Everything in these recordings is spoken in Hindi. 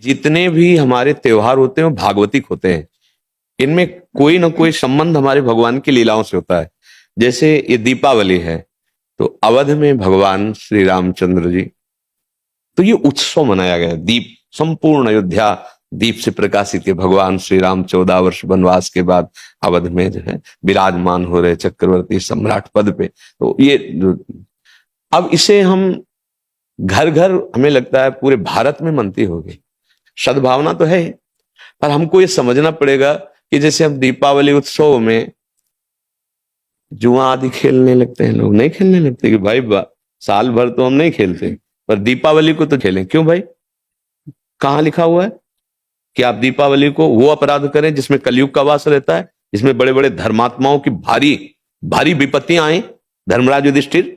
जितने भी हमारे त्योहार होते हैं वो भागवतिक होते हैं। इनमें कोई ना कोई संबंध हमारे भगवान की लीलाओं से होता है। जैसे ये दीपावली है, तो अवध में भगवान श्री रामचंद्र जी, तो ये उत्सव मनाया गया। दीप, संपूर्ण अयोध्या दीप से प्रकाशित है। भगवान श्री राम 14 वर्ष वनवास के बाद अवध में जो है विराजमान हो रहे चक्रवर्ती सम्राट पद पे। तो ये अब इसे हम घर घर, हमें लगता है पूरे भारत में मनती होगी। सद्भावना तो है, पर हमको ये समझना पड़ेगा कि जैसे हम दीपावली उत्सव में जुआ आदि खेलने लगते हैं, लोग नहीं खेलने लगते कि भाई साल भर तो हम नहीं खेलते, पर दीपावली को तो खेलें। क्यों भाई? कहाँ लिखा हुआ है कि आप दीपावली को वो अपराध करें जिसमें कलयुग का वास रहता है, जिसमें बड़े बड़े धर्मात्माओं की भारी भारी विपत्तियां आई। धर्मराज युधिष्ठिर,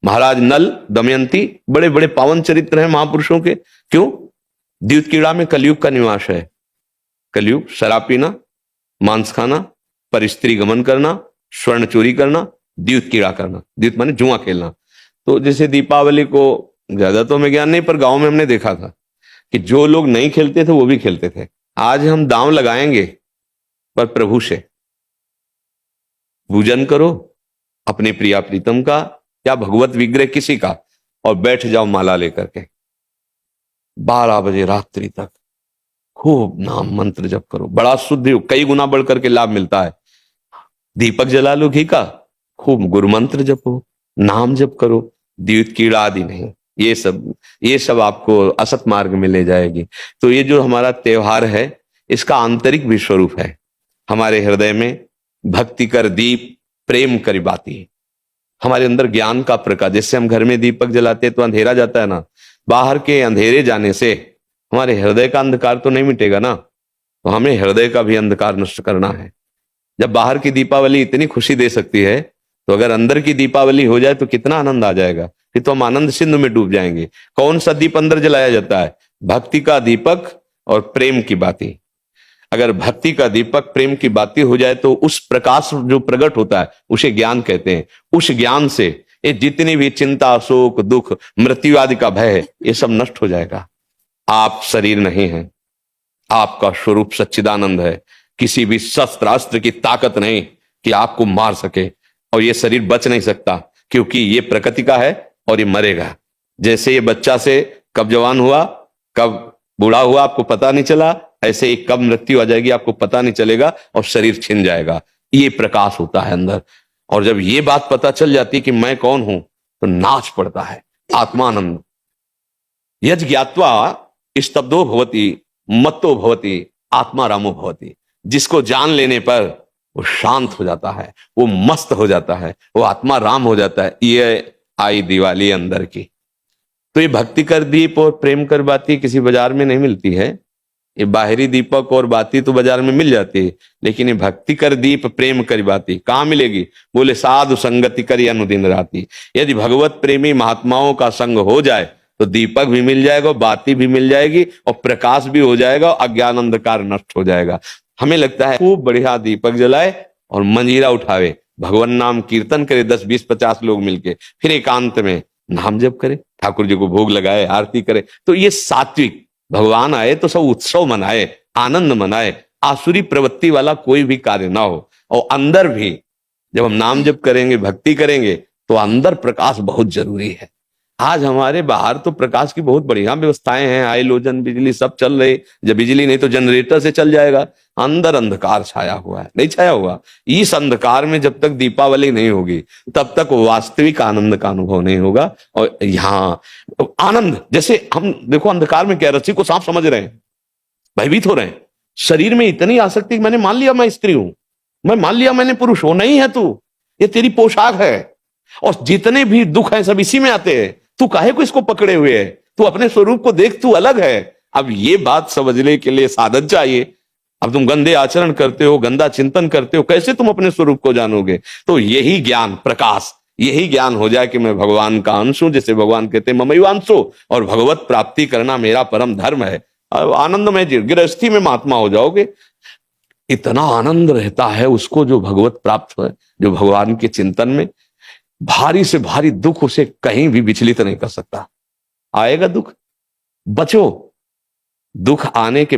महाराज नल, दमयंती, बड़े बड़े पावन चरित्र हैं महापुरुषों के। क्यों? द्यूत कीड़ा में कलयुग का निवास है। कलयुग शराब पीना, मांस खाना, पर स्त्री गमन करना, स्वर्ण चोरी करना, द्यूत कीड़ा करना। द्यूत माने जुआ खेलना। तो जैसे दीपावली को, ज्यादा तो हमें ज्ञान नहीं, पर गांव में हमने देखा था कि जो लोग नहीं खेलते थे वो भी खेलते थे। आज हम दांव लगाएंगे, पर प्रभु से पूजन करो अपने प्रिया प्रीतम का या भगवत विग्रह किसी का, और बैठ जाओ माला लेकर के 12 बजे रात्रि तक खूब नाम मंत्र जप करो। बड़ा शुद्ध योग, कई गुना बढ़ करके लाभ मिलता है। दीपक जला लो घी का, खूब गुरु मंत्र जपो, नाम जप करो, द्यूत कीड़ा आदि नहीं। ये सब आपको असत मार्ग में ले जाएगी। तो ये जो हमारा त्योहार है, इसका आंतरिक भी स्वरूप है। हमारे हृदय में भक्ति कर दीप, प्रेम करी बाती। हमारे अंदर ज्ञान का प्रकाश। जैसे हम घर में दीपक जलाते हैं तो अंधेरा जाता है ना, बाहर के अंधेरे जाने से हमारे हृदय का अंधकार तो नहीं मिटेगा ना। तो हमें हृदय का भी अंधकार नष्ट करना है। जब बाहर की दीपावली इतनी खुशी दे सकती है, तो अगर अंदर की दीपावली हो जाए तो कितना आनंद आ जाएगा। फिर तो हम आनंद सिंधु में डूब जाएंगे। कौन सा दीप अंदर जलाया जाता है? भक्ति का दीपक और प्रेम की बाती। अगर भक्ति का दीपक, प्रेम की बाती हो जाए तो उस प्रकाश जो प्रकट होता है उसे ज्ञान कहते हैं। उस ज्ञान से ये जितनी भी चिंता, शोक, दुख, मृत्यु आदि का भय है, ये सब नष्ट हो जाएगा। आप शरीर नहीं है, आपका स्वरूप सच्चिदानंद है। किसी भी शस्त्र अस्त्र की ताकत नहीं कि आपको मार सके, और ये शरीर बच नहीं सकता, क्योंकि ये प्रकृति का है और ये मरेगा। जैसे ये बच्चा से कब जवान हुआ, कब बूढ़ा हुआ, आपको पता नहीं चला, ऐसे ही कब मृत्यु आ जाएगी आपको पता नहीं चलेगा, और शरीर छिन जाएगा। ये प्रकाश होता है अंदर। और जब ये बात पता चल जाती कि मैं कौन हूं, तो नाच पड़ता है आत्मानंद। यज ज्ञात्वा स्तब्धो भवति, मत्तो भवति, आत्मा रामो भवति। जिसको जान लेने पर वो शांत हो जाता है, वो मस्त हो जाता है, वो आत्मा राम हो जाता है। ये आई दिवाली अंदर की। तो ये भक्ति कर दीप और प्रेम कर बाती किसी बाजार में नहीं मिलती है। ये बाहरी दीपक और बाती तो बाजार में मिल जाती है, लेकिन ये भक्ति कर दीप, प्रेम कर बाती कहां मिलेगी? बोले साधु संगति करी अनुदिन राती। यदि भगवत प्रेमी महात्माओं का संग हो जाए तो दीपक भी मिल जाएगा, बाती भी मिल जाएगी, और प्रकाश भी हो जाएगा, अज्ञान अंधकार नष्ट हो जाएगा। हमें लगता है खूब बढ़िया दीपक जलाए और मंजीरा उठावे, भगवान नाम कीर्तन करे 10, 20, 50 लोग मिलके, फिर एकांत में नाम जप करे, ठाकुर जी को भोग लगाए, आरती करे। तो ये सात्विक। भगवान आए तो सब उत्सव मनाए, आनंद मनाए, आसुरी प्रवृत्ति वाला कोई भी कार्य ना हो। और अंदर भी जब हम नाम जप करेंगे, भक्ति करेंगे, तो अंदर प्रकाश बहुत जरूरी है। आज हमारे बाहर तो प्रकाश की बहुत बढ़िया व्यवस्थाएं हैं, हाइलोजन, बिजली सब चल रही। जब बिजली नहीं तो जनरेटर से चल जाएगा। अंदर अंधकार छाया हुआ है, नहीं छाया हुआ। इस अंधकार में जब तक दीपावली नहीं होगी, तब तक वास्तविक आनंद का अनुभव नहीं होगा। और यहाँ आनंद, जैसे हम देखो अंधकार में क्या, रस्सी को सांप समझ रहे हैं, भयभीत हो रहे हैं। शरीर में इतनी आसक्ति, मैंने मान लिया मैं स्त्री हूं, मैं मान लिया मैंने पुरुष हूं। नहीं है तू, ये तेरी पोशाक है। और जितने भी दुख हैं सब इसी में आते हैं। तू काहे को इसको पकड़े हुए है? तू अपने स्वरूप को देख, तू अलग है। अब ये बात समझने के लिए साधन चाहिए। अब तुम गंदे आचरण करते हो, गंदा चिंतन करते हो, कैसे तुम अपने स्वरूप को जानोगे? तो यही ज्ञान, प्रकाश, यही ज्ञान हो जाए कि मैं भगवान का अंश हूं। जैसे भगवान कहते हैं ममैवांशो, और भगवत प्राप्ति करना मेरा परम धर्म है। आनंदमय गृहस्थी में महात्मा हो जाओगे। इतना आनंद रहता है उसको जो भगवत प्राप्त है, जो भगवान के चिंतन में। भारी से भारी दुख उसे कहीं भी विचलित नहीं कर सकता। आएगा दुख, बचो, दुख आने के